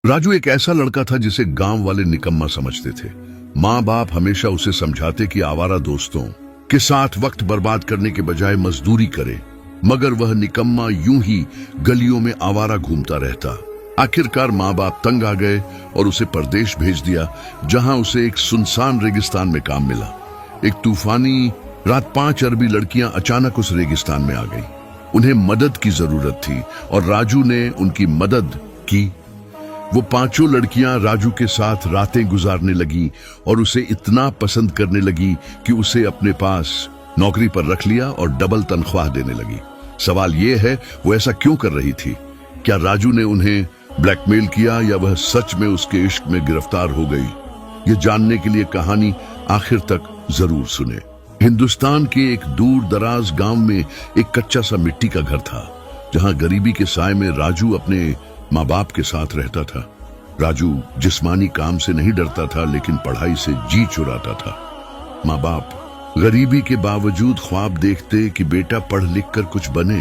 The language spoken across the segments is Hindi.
राजू एक ऐसा लड़का था जिसे गांव वाले निकम्मा समझते थे। माँ बाप हमेशा उसे समझाते कि आवारा दोस्तों के साथ वक्त बर्बाद करने के बजाय मजदूरी करे, मगर वह निकम्मा यूं ही गलियों में आवारा घूमता रहता। आखिरकार माँ बाप तंग आ गए और उसे परदेश भेज दिया, जहां उसे एक सुनसान रेगिस्तान में काम मिला। एक तूफानी रात 5 अरबी लड़कियां अचानक उस रेगिस्तान में आ गई। उन्हें मदद की जरूरत थी और राजू ने उनकी मदद की। वो 5 लड़कियां राजू के साथ रातें गुजारने लगी और उसे इतना पसंद करने लगी कि उसे अपने पास नौकरी पर रख लिया और डबल तनख्वाह देने लगी। सवाल ये है, वो ऐसा क्यों कर रही थी? क्या राजू ने उन्हें ब्लैकमेल किया या वह सच में उसके इश्क में गिरफ्तार हो गई? ये जानने के लिए कहानी आखिर तक जरूर सुने। हिंदुस्तान के एक दूर दराज गांव में एक कच्चा सा मिट्टी का घर था, जहां गरीबी के साए में राजू अपने माँ बाप के साथ रहता था। राजू जिस्मानी काम से नहीं डरता था, लेकिन पढ़ाई से जी चुराता था। माँ बाप गरीबी के बावजूद ख्वाब देखते कि बेटा पढ़ लिख कर कुछ बने।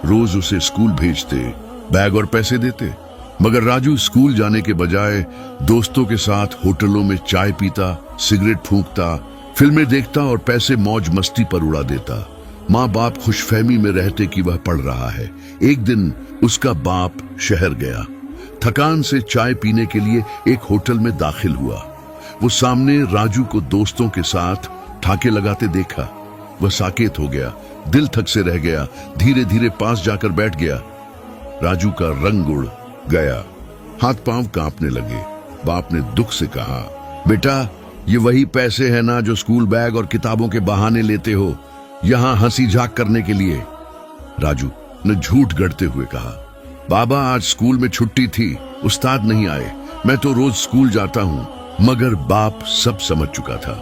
रोज उसे स्कूल भेजते, बैग और पैसे देते, मगर राजू स्कूल जाने के बजाय दोस्तों के साथ होटलों में चाय पीता, सिगरेट फूंकता, फिल्में देखता और पैसे मौज मस्ती पर उड़ा देता। माँ बाप खुशफहमी में रहते कि वह पढ़ रहा है। एक दिन उसका बाप शहर गया। थकान से चाय पीने के लिए एक होटल में दाखिल हुआ। वो सामने राजू को दोस्तों के साथ ठाके लगाते देखा। वह साकेत हो गया, दिल थक से रह गया। धीरे धीरे पास जाकर बैठ गया। राजू का रंग उड़ गया, हाथ पांव कांपने लगे। बाप ने दुख से कहा, बेटा ये वही पैसे है ना जो स्कूल बैग और किताबों के बहाने लेते हो, यहाँ हंसी झाक करने के लिए? राजू ने झूठ गढ़ते हुए कहा, बाबा आज स्कूल में छुट्टी थी, उस्ताद नहीं आए, मैं तो रोज स्कूल जाता हूँ। मगर बाप सब समझ चुका था,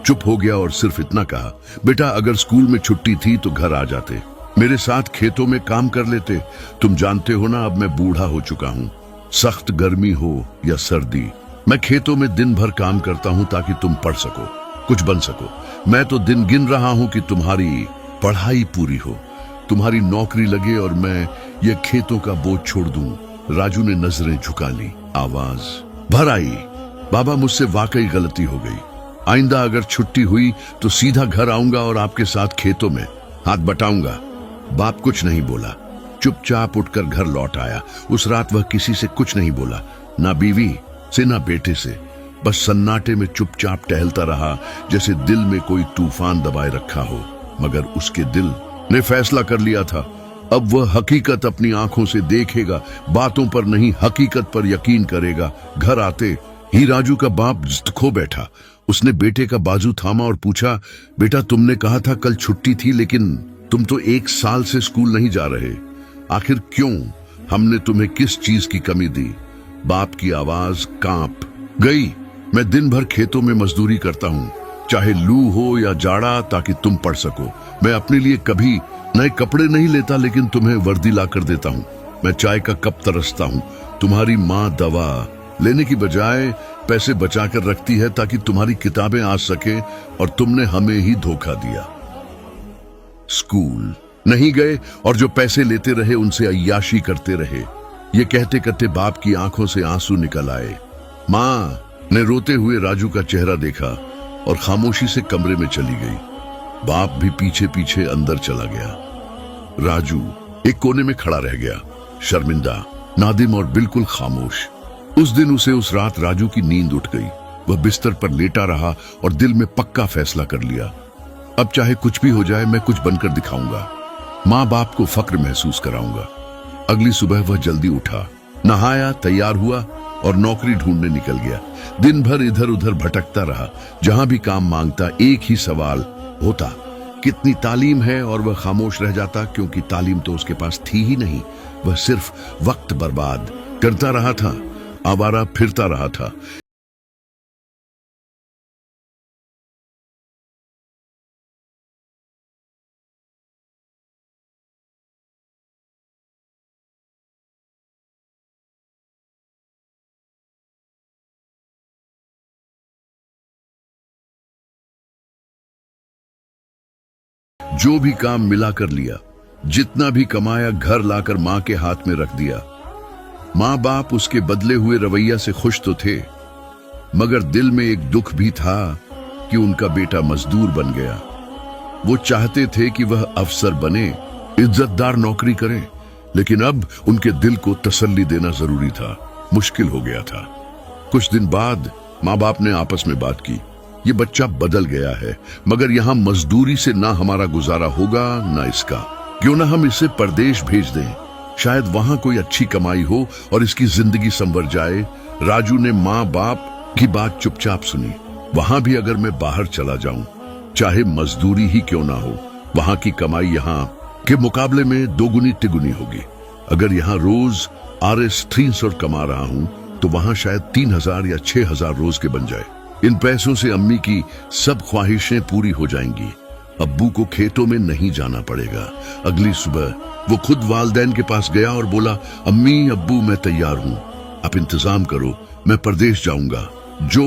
चुप हो गया और सिर्फ इतना कहा, बेटा अगर स्कूल में छुट्टी थी तो घर आ जाते, मेरे साथ खेतों में काम कर लेते। तुम जानते हो ना अब मैं बूढ़ा हो चुका हूँ, सख्त गर्मी हो या सर्दी, मैं खेतों में दिन भर काम करता हूँ ताकि तुम पढ़ सको, कुछ बन सको। मैं तो दिन गिन रहा हूँ कि तुम्हारी पढ़ाई पूरी हो, तुम्हारी नौकरी लगे और मैं ये खेतों का बोझ छोड़ दूं। राजू ने नजरें झुका ली, आवाज भर आई, बाबा मुझसे वाकई गलती हो गई। आइंदा अगर छुट्टी हुई तो सीधा घर आऊंगा और आपके साथ खेतों में हाथ बटाऊंगा। बाप कुछ नहीं बोला, चुपचाप उठकर घर लौट आया। उस रात वह किसी से कुछ नहीं बोला, ना बीवी से ना बेटे से, बस सन्नाटे में चुपचाप टहलता रहा, जैसे दिल में कोई तूफान दबाए रखा हो। मगर उसके दिल ने फैसला कर लिया था, अब वह हकीकत अपनी आंखों से देखेगा, बातों पर नहीं हकीकत पर यकीन करेगा। घर आते ही राजू का बाप खो बैठा। उसने बेटे का बाजू थामा और पूछा, बेटा तुमने कहा था कल छुट्टी थी, लेकिन तुम तो 1 साल से स्कूल नहीं जा रहे, आखिर क्यों? हमने तुम्हें किस चीज की कमी दी? बाप की आवाज कांप गई, मैं दिन भर खेतों में मजदूरी करता हूँ, चाहे लू हो या जाड़ा, ताकि तुम पढ़ सको। मैं अपने लिए कभी नए कपड़े नहीं लेता, लेकिन तुम्हें वर्दी ला कर देता हूँ। मैं चाय का कप तरसता हूँ, तुम्हारी माँ दवा लेने की बजाय पैसे बचा कर रखती है ताकि तुम्हारी किताबें आ सके, और तुमने हमें ही धोखा दिया। स्कूल नहीं गए और जो पैसे लेते रहे उनसे अय्याशी करते रहे। ये कहते कहते बाप की आंखों से आंसू निकल आए। माँ ने रोते हुए राजू का चेहरा देखा और खामोशी से कमरे में चली गई। बाप भी पीछे पीछे अंदर चला गया। राजू एक कोने में खड़ा रह गया, शर्मिंदा, नादिम और बिल्कुल खामोश। उस दिन उस रात राजू की नींद उठ गई। वह बिस्तर पर लेटा रहा और दिल में पक्का फैसला कर लिया, अब चाहे कुछ भी हो जाए मैं कुछ बनकर दिखाऊंगा, माँ बाप को फक्र महसूस कराऊंगा। अगली सुबह वह जल्दी उठा, नहाया, तैयार हुआ और नौकरी ढूंढने निकल गया। दिन भर इधर उधर भटकता रहा। जहां भी काम मांगता एक ही सवाल होता, कितनी तालीम है? और वह खामोश रह जाता, क्योंकि तालीम तो उसके पास थी ही नहीं। वह सिर्फ वक्त बर्बाद करता रहा था, आवारा फिरता रहा था। जो भी काम मिला कर लिया, जितना भी कमाया घर लाकर माँ के हाथ में रख दिया। माँ बाप उसके बदले हुए रवैया से खुश तो थे, मगर दिल में एक दुख भी था कि उनका बेटा मजदूर बन गया। वो चाहते थे कि वह अफसर बने, इज्जतदार नौकरी करे, लेकिन अब उनके दिल को तसल्ली देना जरूरी था। मुश्किल हो गया था। कुछ दिन बाद माँ बाप ने आपस में बात की, ये बच्चा बदल गया है, मगर यहाँ मजदूरी से ना हमारा गुजारा होगा ना इसका। क्यों ना हम इसे परदेश भेज दें, शायद वहां कोई अच्छी कमाई हो और इसकी जिंदगी संवर जाए। राजू ने माँ बाप की बात चुपचाप सुनी। वहां भी अगर मैं बाहर चला जाऊं, चाहे मजदूरी ही क्यों ना हो, वहां की कमाई यहाँ के मुकाबले में दोगुनी तिगुनी होगी। अगर यहाँ रोज RS 300 कमा रहा हूं, तो वहां शायद 3000 या 6000 रोज के बन जाए। इन पैसों से अम्मी की सब ख्वाहिशें पूरी हो जाएंगी। अब्बू को खेतों में नहीं जाना पड़ेगा। अगली सुबह वो खुद वालदैन के पास गया और बोला, अम्मी अब्बू मैं तैयार हूँ, आप इंतजाम करो, मैं परदेश जाऊंगा, जो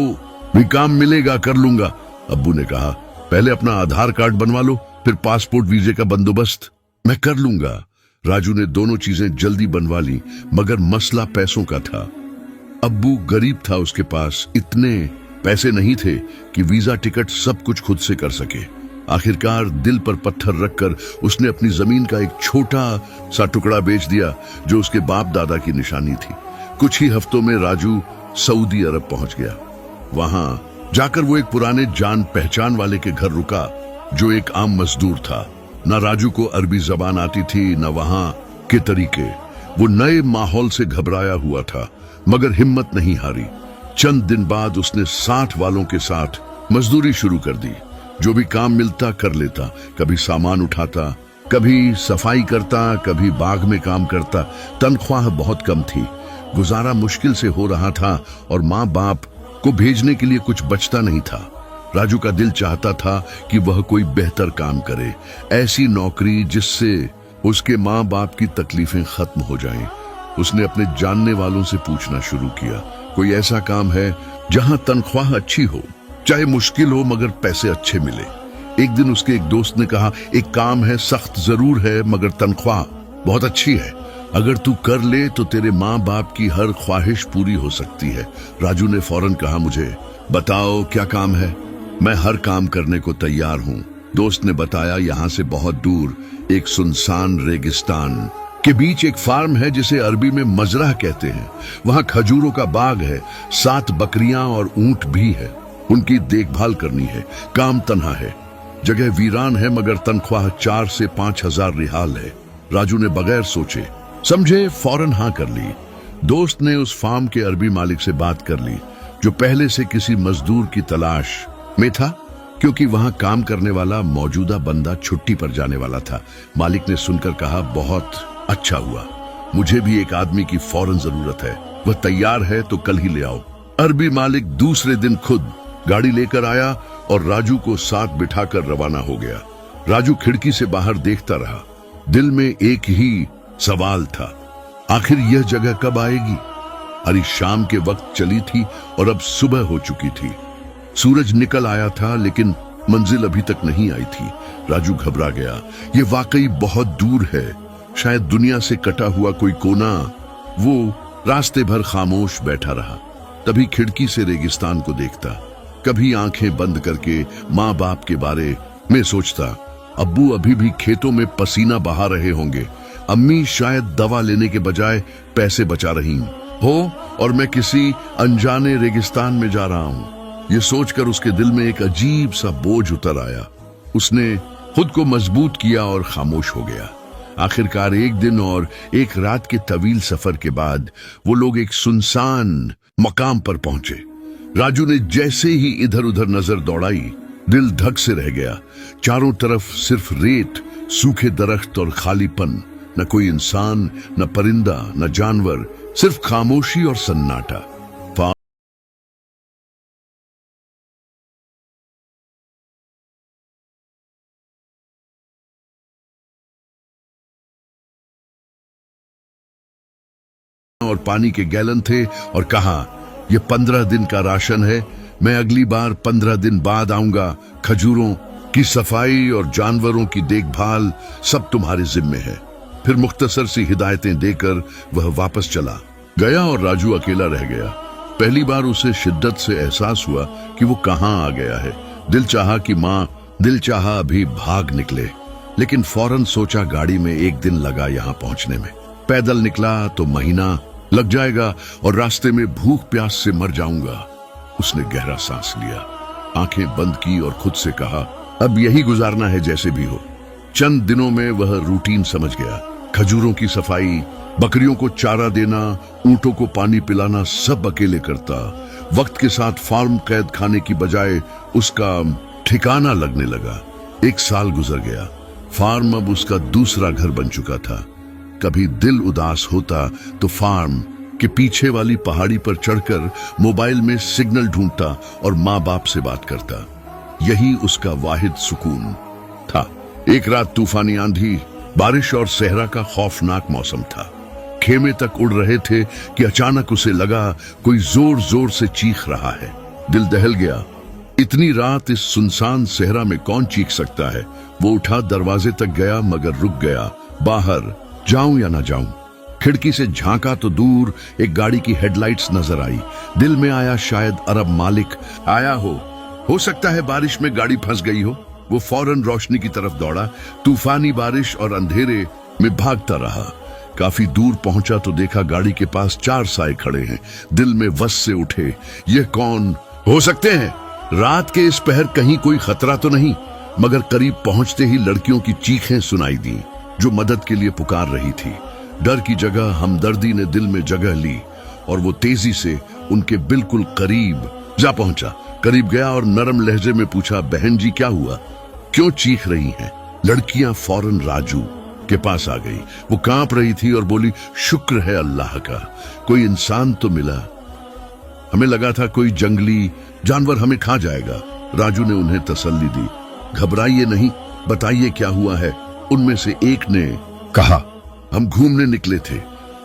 भी काम मिलेगा कर लूंगा। अब्बू ने कहा, पहले अपना आधार कार्ड बनवा लो, फिर पासपोर्ट वीजे का बंदोबस्त मैं कर लूंगा। राजू ने दोनों चीजें जल्दी बनवा ली, मगर मसला पैसों का था। अब्बू गरीब था, उसके पास इतने पैसे नहीं थे कि वीजा टिकट सब कुछ खुद से कर सके। आखिरकार दिल पर पत्थर रखकर उसने अपनी जमीन का एक छोटा सा टुकड़ा बेच दिया, जो उसके बाप दादा की निशानी थी। कुछ ही हफ्तों में राजू सऊदी अरब पहुंच गया। वहां जाकर वो एक पुराने जान पहचान वाले के घर रुका, जो एक आम मजदूर था। न राजू को अरबी जबान आती थी, न वहां के तरीके। वो नए माहौल से घबराया हुआ था, मगर हिम्मत नहीं हारी। चंद दिन बाद उसने 60 वालों के साथ मजदूरी शुरू कर दी। जो भी काम मिलता कर लेता, कभी सामान उठाता, कभी सफाई करता, कभी बाग में काम करता। तनख्वाह बहुत कम थी, गुजारा मुश्किल से हो रहा था और माँ बाप को भेजने के लिए कुछ बचता नहीं था। राजू का दिल चाहता था कि वह कोई बेहतर काम करे, ऐसी नौकरी जिससे उसके माँ बाप की तकलीफें खत्म हो जाएं। उसने अपने जानने वालों से पूछना शुरू किया, कोई ऐसा काम है जहां तनख्वाह अच्छी हो, चाहे मुश्किल हो मगर पैसे अच्छे मिले। एक दिन उसके एक दोस्त ने कहा, एक काम है, सख्त जरूर है मगर तनख्वाह बहुत अच्छी है, अगर तू कर ले तो तेरे माँ बाप की हर ख्वाहिश पूरी हो सकती है। राजू ने फौरन कहा, मुझे बताओ क्या काम है, मैं हर काम करने को तैयार हूँ। दोस्त ने बताया, यहाँ से बहुत दूर एक सुनसान रेगिस्तान के बीच एक फार्म है जिसे अरबी में मजरह कहते हैं। वहां खजूरों का बाग है, 7 बकरियां और ऊंट भी है। उनकी देखभाल करनी है, काम तन्हा है, जगह वीरान है, मगर तनख्वाह 4 से 5,000 रियाल है। राजू ने बगैर सोचे समझे फौरन हाँ कर ली। दोस्त ने उस फार्म के अरबी मालिक से बात कर ली, जो पहले से किसी मजदूर की तलाश में था, क्योंकि वहां काम करने वाला मौजूदा बंदा छुट्टी पर जाने वाला था। मालिक ने सुनकर कहा, बहुत अच्छा हुआ, मुझे भी एक आदमी की फौरन जरूरत है, वह तैयार है तो कल ही ले आओ। अरबी मालिक दूसरे दिन खुद गाड़ी लेकर आया और राजू को साथ बिठाकर रवाना हो गया। राजू खिड़की से बाहर देखता रहा, दिल में एक ही सवाल था, आखिर यह जगह कब आएगी। अरे शाम के वक्त चली थी और अब सुबह हो चुकी थी। सूरज निकल आया था, लेकिन मंजिल अभी तक नहीं आई थी। राजू घबरा गया, ये वाकई बहुत दूर है, शायद दुनिया से कटा हुआ कोई कोना। वो रास्ते भर खामोश बैठा रहा, तभी खिड़की से रेगिस्तान को देखता, कभी आंखें बंद करके माँ बाप के बारे में सोचता। अब्बू अभी भी खेतों में पसीना बहा रहे होंगे, अम्मी शायद दवा लेने के बजाय पैसे बचा रही हो, और मैं किसी अनजाने रेगिस्तान में जा रहा हूँ। ये सोचकर उसके दिल में एक अजीब सा बोझ उतर आया। उसने खुद को मजबूत किया और खामोश हो गया। आखिरकार एक दिन और एक रात के तवील सफर के बाद वो लोग एक सुनसान मकाम पर पहुंचे। राजू ने जैसे ही इधर उधर नजर दौड़ाई, दिल धक से रह गया। चारों तरफ सिर्फ रेत, सूखे दरख्त और खालीपन, न कोई इंसान, न परिंदा, न जानवर, सिर्फ खामोशी और सन्नाटा। और पानी के गैलन थे और कहा, यह 15 दिन का राशन है, मैं अगली बार 15 दिन बाद आऊंगा। खजूरों की सफाई और जानवरों की देखभाल सब तुम्हारे जिम्मे है। फिर मुख्तसर सी हिदायतें देकर वह वापस चला। गया और राजू अकेला रह गया। पहली बार उसे शिद्दत से एहसास हुआ कि वो कहां आ गया है। दिल चाहा अभी भाग निकले, लेकिन फौरन सोचा गाड़ी में एक दिन लगा यहां पहुंचने में। पैदल निकला तो महीना लग जाएगा और रास्ते में भूख प्यास से मर जाऊंगा। उसने गहरा सांस लिया, आंखें बंद की और खुद से कहा, अब यही गुजारना है जैसे भी हो। चंद दिनों में वह रूटीन समझ गया। खजूरों की सफाई, बकरियों को चारा देना, ऊंटों को पानी पिलाना सब अकेले करता। वक्त के साथ फार्म कैद खाने की बजाय उसका ठिकाना लगने लगा। 1 साल गुजर गया। फार्म अब उसका दूसरा घर बन चुका था। कभी दिल उदास होता तो फार्म के पीछे वाली पहाड़ी पर चढ़कर मोबाइल में सिग्नल ढूंढता और माँ बाप से बात करता। यही उसका वाहिद सुकून था। एक रात तूफानी आंधी, बारिश और सहरा का खौफनाक मौसम था। खेमे तक उड़ रहे थे कि अचानक उसे लगा कोई जोर जोर से चीख रहा है। दिल दहल गया। इतनी रात इस सुनसान सहरा में कौन चीख सकता है। वो उठा, दरवाजे तक गया मगर रुक गया। बाहर जाऊं या ना जाऊं। खिड़की से झांका तो दूर एक गाड़ी की हेडलाइट्स नजर आई। दिल में आया शायद अरब मालिक आया हो सकता है बारिश में गाड़ी फंस गई हो। वो फौरन रोशनी की तरफ दौड़ा। तूफानी बारिश और अंधेरे में भागता रहा। काफी दूर पहुंचा तो देखा गाड़ी के पास 4 साए खड़े हैं। दिल में वस से उठे, ये कौन हो सकते हैं? रात के इस पहर कहीं कोई खतरा तो नहीं? मगर करीब पहुंचते ही लड़कियों की चीखें सुनाई दी जो मदद के लिए पुकार रही थी। डर की जगह हमदर्दी ने दिल में जगह ली और वो तेजी से उनके बिल्कुल करीब जा पहुंचा। करीब गया और नरम लहजे में पूछा, बहन जी क्या हुआ, क्यों चीख रही हैं? लड़कियां फौरन राजू के पास आ गई। वो कांप रही थी और बोली, शुक्र है अल्लाह का, कोई इंसान तो मिला। हमें लगा था कोई जंगली जानवर हमें खा जाएगा। राजू ने उन्हें तसल्ली दी, घबराइए नहीं, बताइए क्या हुआ है। उनमें से एक ने कहा, हम घूमने निकले थे,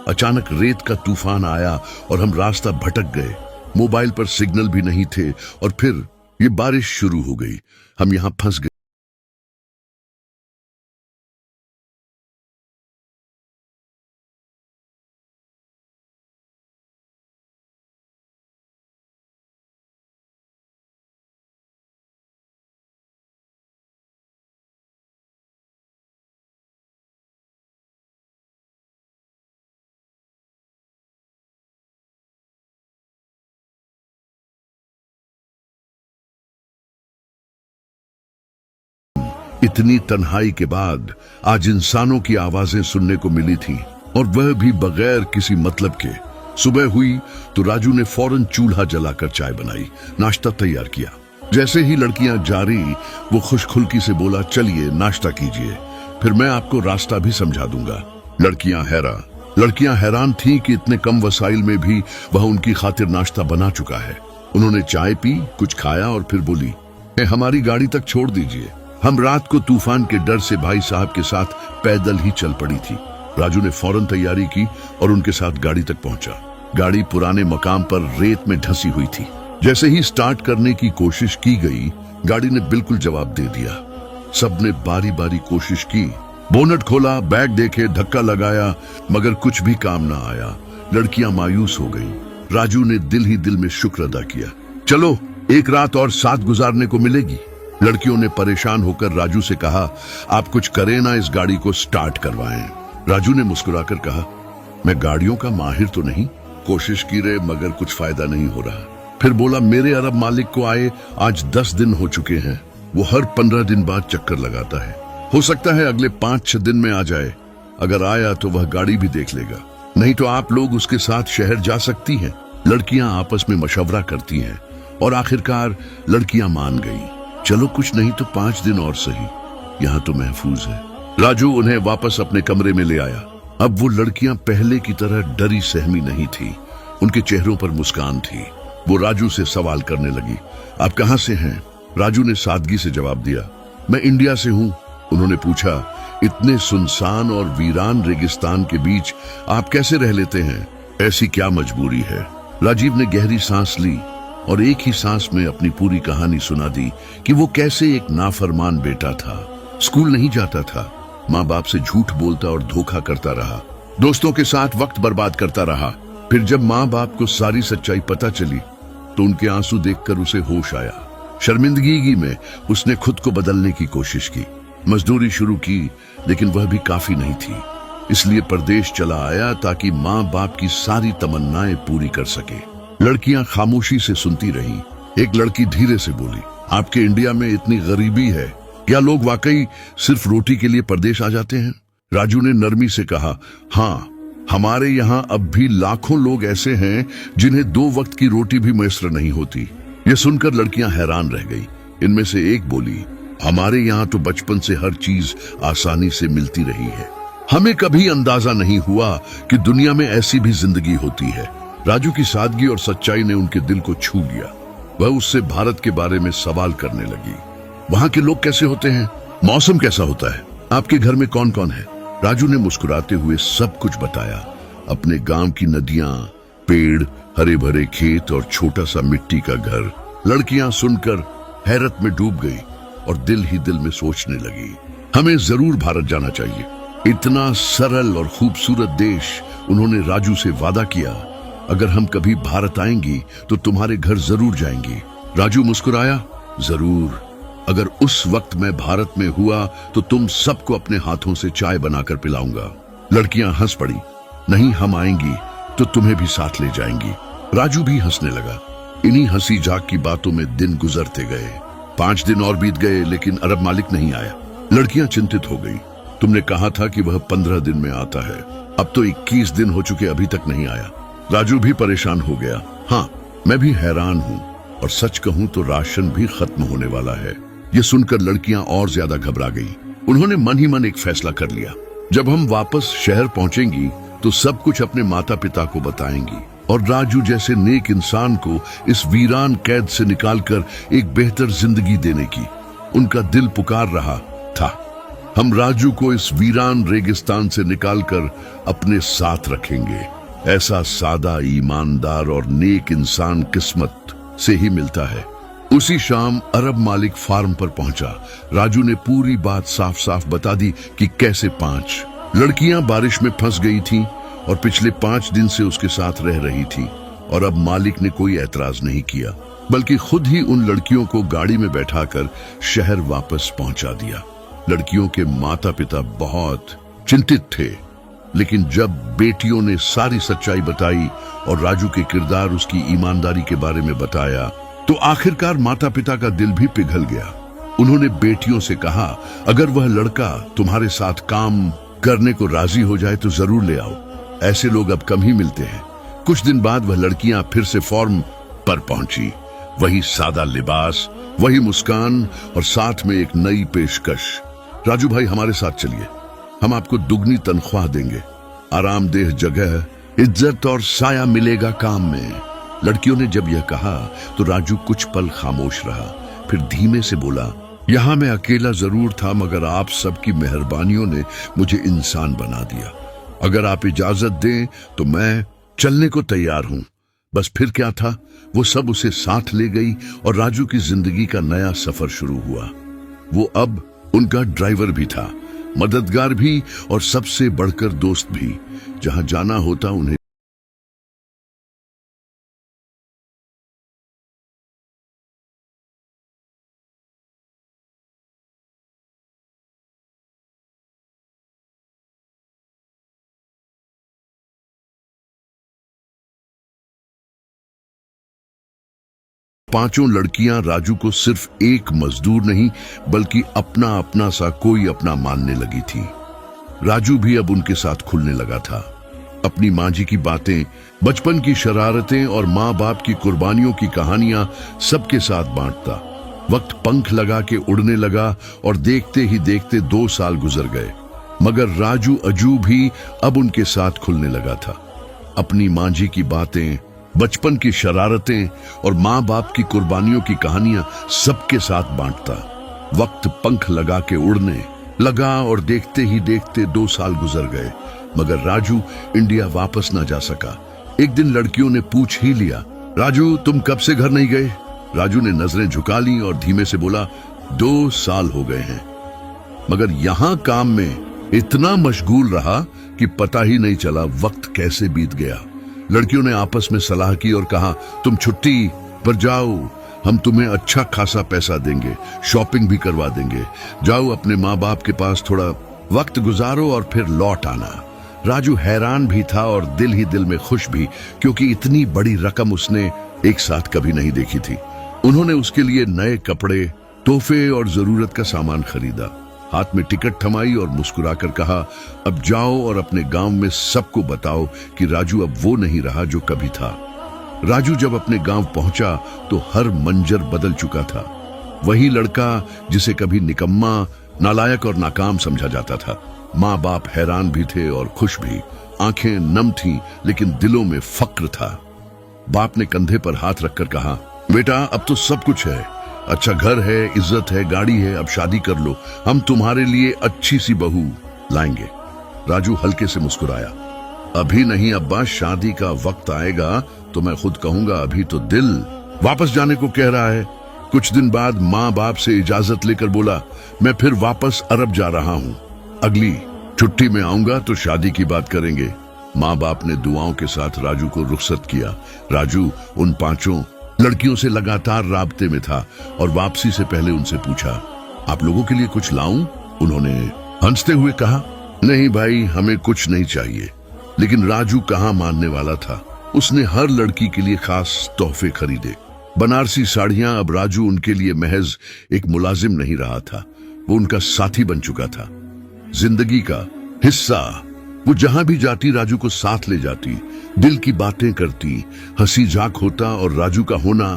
अचानक रेत का तूफान आया और हम रास्ता भटक गए। मोबाइल पर सिग्नल भी नहीं थे और फिर ये बारिश शुरू हो गई। हम यहां फंस गए। इतनी तन्हाई के बाद आज इंसानों की आवाजें सुनने को मिली थी और वह भी बगैर किसी मतलब के। सुबह हुई तो राजू ने फौरन चूल्हा जलाकर चाय बनाई, नाश्ता तैयार किया। जैसे ही लड़कियां जा रही वो खुशखुल्की से बोला, चलिए नाश्ता कीजिए, फिर मैं आपको रास्ता भी समझा दूंगा। लड़कियां हैरान थीं कि इतने कम वसाइल में भी वह उनकी खातिर नाश्ता बना चुका है। उन्होंने चाय पी, कुछ खाया और फिर बोली, हमारी गाड़ी तक छोड़ दीजिए। हम रात को तूफान के डर से भाई साहब के साथ पैदल ही चल पड़ी थी। राजू ने फौरन तैयारी की और उनके साथ गाड़ी तक पहुंचा। गाड़ी पुराने मकाम पर रेत में धंसी हुई थी। जैसे ही स्टार्ट करने की कोशिश की गई, गाड़ी ने बिल्कुल जवाब दे दिया। सबने बारी बारी कोशिश की, बोनट खोला, बैग देखे, धक्का लगाया, मगर कुछ भी काम ना आया। लड़कियां मायूस हो गईं। राजू ने दिल ही दिल में शुक्र अदा किया, चलो एक रात और साथ गुजारने को मिलेगी। लड़कियों ने परेशान होकर राजू से कहा, आप कुछ करें ना, इस गाड़ी को स्टार्ट करवाएं। राजू ने मुस्कुराकर कहा, मैं गाड़ियों का माहिर तो नहीं, कोशिश की रहे मगर कुछ फायदा नहीं हो रहा। फिर बोला, मेरे अरब मालिक को आए आज 10 दिन हो चुके हैं। वो हर 15 दिन बाद चक्कर लगाता है। हो सकता है अगले 5-6 दिन में आ जाए। अगर आया तो वह गाड़ी भी देख लेगा, नहीं तो आप लोग उसके साथ शहर जा सकती हैं। लड़कियां आपस में मशवरा करती हैं और आखिरकार लड़कियां मान गई। चलो कुछ नहीं तो 5 दिन और सही, यहाँ तो महफूज है। राजू उन्हें वापस अपने कमरे में ले आया। अब वो लड़कियां पहले की तरह डरी सहमी नहीं थी, उनके चेहरों पर मुस्कान थी। वो राजू से सवाल करने लगी, आप कहाँ से हैं? राजू ने सादगी से जवाब दिया, मैं इंडिया से हूँ। उन्होंने पूछा, इतने सुनसान और वीरान रेगिस्तान के बीच आप कैसे रह लेते हैं? ऐसी क्या मजबूरी है? राजीव ने गहरी सांस ली और एक ही सांस में अपनी पूरी कहानी सुना दी कि वो कैसे एक नाफरमान बेटा था, स्कूल नहीं जाता था, माँ बाप से झूठ बोलता और धोखा करता रहा, दोस्तों के साथ वक्त बर्बाद करता रहा फिर जब माँ बाप को सारी सच्चाई पता चली तो उनके आंसू देखकर उसे होश आया। शर्मिंदगी में उसने खुद को बदलने की कोशिश की, मजदूरी शुरू की, लेकिन वह भी काफी नहीं थी। इसलिए परदेश चला आया ताकि माँ बाप की सारी तमन्नाएं पूरी कर सके। लड़कियां खामोशी से सुनती रहीं। एक लड़की धीरे से बोली, आपके इंडिया में इतनी गरीबी है, क्या लोग वाकई सिर्फ रोटी के लिए परदेश आ जाते हैं? राजू ने नरमी से कहा, हाँ, हमारे यहाँ अब भी लाखों लोग ऐसे हैं जिन्हें 2 वक्त की रोटी भी मैसर नहीं होती। ये सुनकर लड़कियां हैरान रह गई। इनमें से एक बोली, हमारे यहाँ तो बचपन से हर चीज आसानी से मिलती रही है, हमें कभी अंदाजा नहीं हुआ कि दुनिया में ऐसी भी जिंदगी होती है। राजू की सादगी और सच्चाई ने उनके दिल को छू लिया। वह उससे भारत के बारे में सवाल करने लगी। वहाँ के लोग कैसे होते हैं? मौसम कैसा होता है? आपके घर में कौन कौन है? राजू ने मुस्कुराते हुए सब कुछ बताया। अपने गांव की नदियां, पेड़, हरे भरे खेत और छोटा सा मिट्टी का घर। लड़कियां सुनकर हैरत में डूब गई और दिल ही दिल में सोचने लगी, हमें जरूर भारत जाना चाहिए। इतना सरल और खूबसूरत देश। उन्होंने राजू से वादा किया, अगर हम कभी भारत आएंगी तो तुम्हारे घर जरूर जाएंगी। राजू मुस्कुराया, जरूर, अगर उस वक्त मैं भारत में हुआ तो तुम सबको अपने हाथों से चाय बनाकर पिलाऊंगा। लड़कियां हंस पड़ी, नहीं, हम आएंगी तो तुम्हें भी साथ ले जाएंगी। राजू भी हंसने लगा। इन्हीं हंसी जाग की बातों में दिन गुजरते गए। 5 दिन और बीत गए, लेकिन अरब मालिक नहीं आया। लड़कियां चिंतित हो गई। तुमने कहा था कि वह 15 दिन में आता है, अब तो 21 दिन हो चुके, अभी तक नहीं आया। राजू भी परेशान हो गया। हाँ, मैं भी हैरान हूँ, और सच कहूँ तो राशन भी खत्म होने वाला है। ये सुनकर लड़कियां और ज्यादा घबरा गई। उन्होंने मन ही मन एक फैसला कर लिया, जब हम वापस शहर पहुंचेंगी तो सब कुछ अपने माता पिता को बताएंगी, और राजू जैसे नेक इंसान को इस वीरान कैद से निकालकर एक बेहतर जिंदगी देने की उनका दिल पुकार रहा था। हम राजू को इस वीरान रेगिस्तान से निकालकर अपने साथ रखेंगे। ऐसा सादा, ईमानदार और नेक इंसान किस्मत से ही मिलता है। उसी शाम अरब मालिक फार्म पर पहुंचा। राजू ने पूरी बात साफ साफ बता दी कि कैसे 5 लड़कियां बारिश में फंस गई थीं और पिछले 5 दिन से उसके साथ रह रही थी, और अब मालिक ने कोई ऐतराज नहीं किया, बल्कि खुद ही उन लड़कियों को गाड़ी में बैठाकर शहर वापस पहुंचा दिया। लड़कियों के माता पिता बहुत चिंतित थे, लेकिन जब बेटियों ने सारी सच्चाई बताई और राजू के किरदार, उसकी ईमानदारी के बारे में बताया, तो आखिरकार माता पिता का दिल भी पिघल गया। उन्होंने बेटियों से कहा, अगर वह लड़का तुम्हारे साथ काम करने को राजी हो जाए तो जरूर ले आओ, ऐसे लोग अब कम ही मिलते हैं। कुछ दिन बाद वह लड़कियां फिर से फॉर्म पर पहुंची। वही सादा लिबास, वही मुस्कान और साथ में एक नई पेशकश। राजू भाई, हमारे साथ चलिए, हम आपको दुगनी तनख्वाह देंगे, आरामदेह जगह, इज्जत और साया मिलेगा काम में। लड़कियों ने जब यह कहा तो राजू कुछ पल खामोश रहा, फिर धीमे से बोला, यहाँ मैं अकेला जरूर था, मगर आप सबकी मेहरबानियों ने मुझे इंसान बना दिया। अगर आप इजाजत दें तो मैं चलने को तैयार हूं। बस फिर क्या था, वो सब उसे साथ ले गई और राजू की जिंदगी का नया सफर शुरू हुआ। वो अब उनका ड्राइवर भी था, मददगार भी और सबसे बढ़कर दोस्त भी। जहां जाना होता उन्हें पांचों लड़कियां राजू को सिर्फ एक मजदूर नहीं, बल्कि अपना अपना सा कोई अपना मानने लगी थी। राजू भी अब उनके साथ खुलने लगा था। अपनी माँ जी की बातें, बचपन की शरारतें और माँ बाप की कुर्बानियों की कहानियां सबके साथ बांटता। वक्त पंख लगा के उड़ने लगा और देखते ही देखते 2 साल गुजर गए, मगर राजू अजू भी अब उनके साथ खुलने लगा था। अपनी माँ जी की बातें, बचपन की शरारतें और माँ बाप की कुर्बानियों की कहानियां सबके साथ बांटता। वक्त पंख लगा के उड़ने लगा और देखते ही देखते 2 साल गुजर गए, मगर राजू इंडिया वापस ना जा सका। एक दिन लड़कियों ने पूछ ही लिया, राजू तुम कब से घर नहीं गए? राजू ने नजरें झुका ली और धीमे से बोला, 2 साल हो गए हैं, मगर यहां काम में इतना मशगूल रहा कि पता ही नहीं चला वक्त कैसे बीत गया। लड़कियों ने आपस में सलाह की और कहा, तुम छुट्टी पर जाओ, हम तुम्हें अच्छा खासा पैसा देंगे, शॉपिंग भी करवा देंगे। जाओ अपने माँ बाप के पास थोड़ा वक्त गुजारो और फिर लौट आना। राजू हैरान भी था और दिल ही दिल में खुश भी, क्योंकि इतनी बड़ी रकम उसने एक साथ कभी नहीं देखी थी। उन्होंने उसके लिए नए कपड़े, तोहफे और जरूरत का सामान खरीदा। हाथ में टिकट थमाई और मुस्कुराकर कहा, अब जाओ और अपने गांव में सबको बताओ कि राजू अब वो नहीं रहा जो कभी था। राजू जब अपने गांव पहुंचा तो हर मंजर बदल चुका था। वही लड़का जिसे कभी निकम्मा, नालायक और नाकाम समझा जाता था। माँ बाप हैरान भी थे और खुश भी। आंखें नम थीं, लेकिन दिलों में फक्र था। बाप ने कंधे पर हाथ रखकर कहा, बेटा अब तो सब कुछ है, अच्छा घर है, इज्जत है, गाड़ी है, अब शादी कर लो, हम तुम्हारे लिए अच्छी सी बहू लाएंगे। राजू हल्के से मुस्कुराया, अभी नहीं अब्बा, शादी का वक्त आएगा तो मैं खुद कहूंगा, अभी तो दिल वापस जाने को कह रहा है। कुछ दिन बाद माँ बाप से इजाजत लेकर बोला, मैं फिर वापस अरब जा रहा हूँ, अगली छुट्टी में आऊंगा तो शादी की बात करेंगे। माँ बाप ने दुआओं के साथ राजू को रुखसत किया। राजू उन 5 लड़कियों से लगातार राब्ते में था और वापसी से पहले उनसे पूछा, आप लोगों के लिए कुछ लाऊं? उन्होंने हंसते हुए कहा, नहीं भाई, हमें कुछ नहीं चाहिए। लेकिन राजू कहाँ मानने वाला था। उसने हर लड़की के लिए खास तोहफे खरीदे। बनारसी साड़ियां अब राजू उनके लिए महज एक मुलाजिम नहीं रहा था, वो उनका साथी बन चुका था, जिंदगी का हिस्सा। वो जहां भी जाती राजू को साथ ले जाती, दिल की बातें करती, हंसी जाक होता और राजू का होना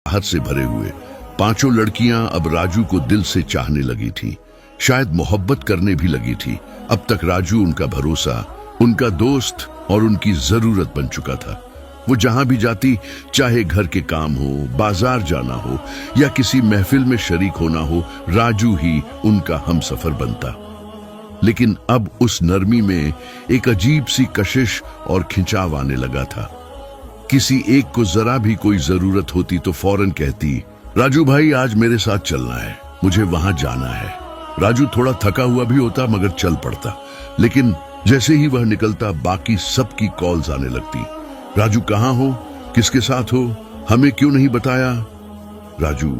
राहत से भरे हुए। 5 लड़कियां अब राजू को दिल से चाहने लगी थीं, शायद मोहब्बत करने भी लगी थी। अब तक राजू उनका भरोसा, उनका दोस्त और उनकी जरूरत बन चुका था। वो जहां भी जाती, चाहे घर के काम हो, बाजार जाना हो या किसी महफिल में शरीक होना हो, राजू ही उनका हमसफर बनता। लेकिन अब उस नरमी में एक अजीब सी कशिश और खिंचाव आने लगा था। किसी एक को जरा भी कोई जरूरत होती तो फौरन कहती, राजू भाई आज मेरे साथ चलना है, मुझे वहां जाना है। राजू थोड़ा थका हुआ भी होता मगर चल पड़ता। लेकिन जैसे ही वह निकलता, बाकी सबकी कॉल्स आने लगती, राजू कहाँ हो, किसके साथ हो, हमें क्यों नहीं बताया। राजू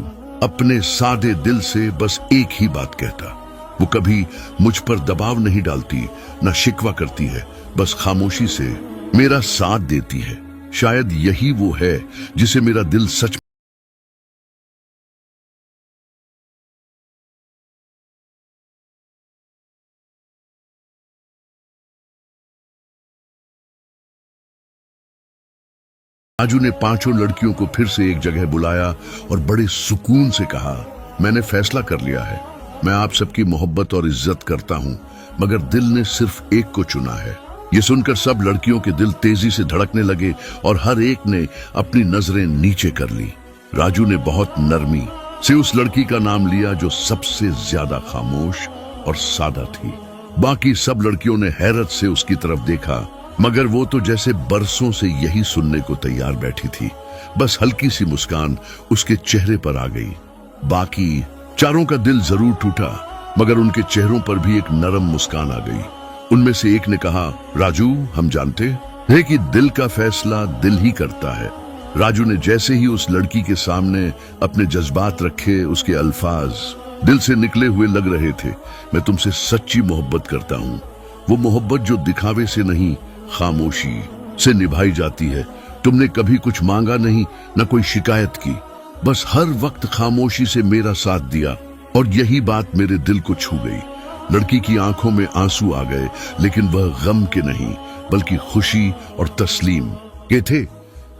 अपने सादे दिल से बस एक ही बात कहता, वो कभी मुझ पर दबाव नहीं डालती, न शिकवा करती है, बस खामोशी से मेरा साथ देती है। शायद यही वो है जिसे मेरा दिल सच राजू ने 5 लड़कियों को फिर से एक जगह बुलाया और बड़े सुकून से कहा, मैंने फैसला कर लिया है, मैं आप सबकी मोहब्बत और इज्जत करता हूं, मगर दिल ने सिर्फ एक को चुना है। ये सुनकर सब लड़कियों के दिल तेजी से धड़कने लगे और हर एक ने अपनी नजरें नीचे कर ली। राजू ने बहुत नरमी से उस लड़की का नाम लिया जो सबसे ज्यादा खामोश और सादा थी। बाकी सब लड़कियों ने हैरत से उसकी तरफ देखा, मगर वो तो जैसे बरसों से यही सुनने को तैयार बैठी थी। बस हल्की सी मुस्कान उसके चेहरे पर आ गई। बाकी चारों का दिल जरूर टूटा, मगर उनके चेहरों पर भी एक नरम मुस्कान आ गई। उनमें से एक ने कहा, राजू हम जानते हैं कि दिल का फैसला दिल ही करता है। राजू ने जैसे ही उस लड़की के सामने अपने जज्बात रखे, उसके अल्फाज दिल से निकले हुए लग रहे थे। मैं तुमसे सच्ची मोहब्बत करता हूँ, वो मोहब्बत जो दिखावे से नहीं, खामोशी से निभाई जाती है। तुमने कभी कुछ मांगा नहीं, न कोई शिकायत की, बस हर वक्त खामोशी से मेरा साथ दिया, और यही बात मेरे दिल को छू गई। लड़की की आंखों में आंसू आ गए, लेकिन वह गम के नहीं बल्कि खुशी और तस्लीम के थे।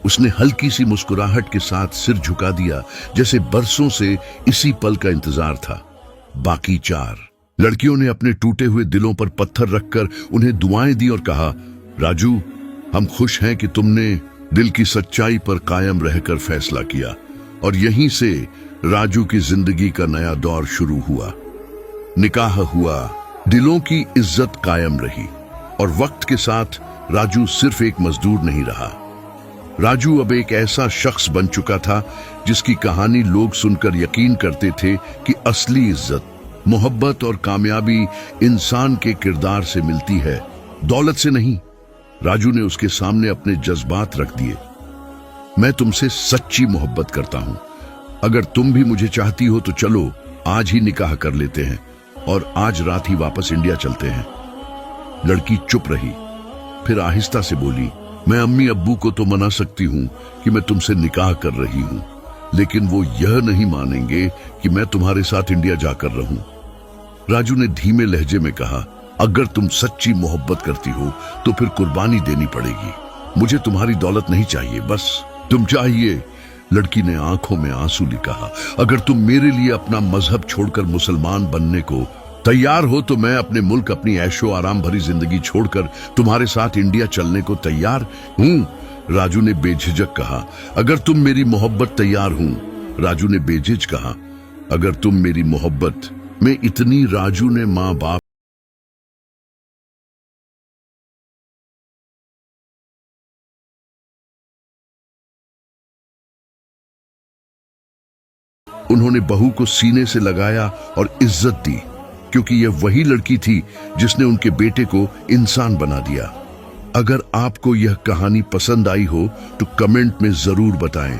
उसने हल्की सी मुस्कुराहट के साथ सिर झुका दिया, जैसे बरसों से इसी पल का इंतजार था। बाकी 4 लड़कियों ने अपने टूटे हुए दिलों पर पत्थर रखकर उन्हें दुआएं दी और कहा, राजू हम खुश हैं कि तुमने दिल की सच्चाई पर कायम रहकर फैसला किया। और यहीं से राजू की जिंदगी का नया दौर शुरू हुआ। निकाह हुआ, दिलों की इज्जत कायम रही और वक्त के साथ राजू सिर्फ एक मजदूर नहीं रहा। राजू अब एक ऐसा शख्स बन चुका था जिसकी कहानी लोग सुनकर यकीन करते थे कि असली इज्जत, मोहब्बत और कामयाबी इंसान के किरदार से मिलती है, दौलत से नहीं। राजू ने उसके सामने अपने जज्बात रख दिए। मैं तुमसे सच्ची मोहब्बत करता हूं। अगर तुम भी मुझे चाहती हो तो चलो आज ही निकाह कर लेते हैं और आज रात ही वापस इंडिया चलते हैं। लड़की चुप रही, फिर आहिस्ता से बोली, मैं अम्मी अब्बू को तो मना सकती हूं कि मैं तुमसे निकाह कर रही हूं, लेकिन वो यह नहीं मानेंगे कि मैं तुम्हारे साथ इंडिया जाकर रहूं। राजू ने धीमे लहजे में कहा, अगर तुम सच्ची मोहब्बत करती हो तो फिर कुर्बानी देनी पड़ेगी। मुझे तुम्हारी दौलत नहीं चाहिए, बस तुम चाहिए। लड़की ने आंखों में आंसू लिए कहा, अगर तुम मेरे लिए अपना मजहब छोड़कर मुसलमान बनने को तैयार हो तो मैं अपने मुल्क, अपनी ऐशो आराम भरी जिंदगी छोड़कर तुम्हारे साथ इंडिया चलने को तैयार हूं। राजू ने बेझिझक कहा, अगर तुम मेरी मोहब्बत तैयार हूं। राजू ने बेझिझक कहा, अगर तुम मेरी मोहब्बत में इतनी। राजू ने माँ बाप उन्होंने बहू को सीने से लगाया और इज्जत दी, क्योंकि यह वही लड़की थी जिसने उनके बेटे को इंसान बना दिया। अगर आपको यह कहानी पसंद आई हो तो कमेंट में जरूर बताएं।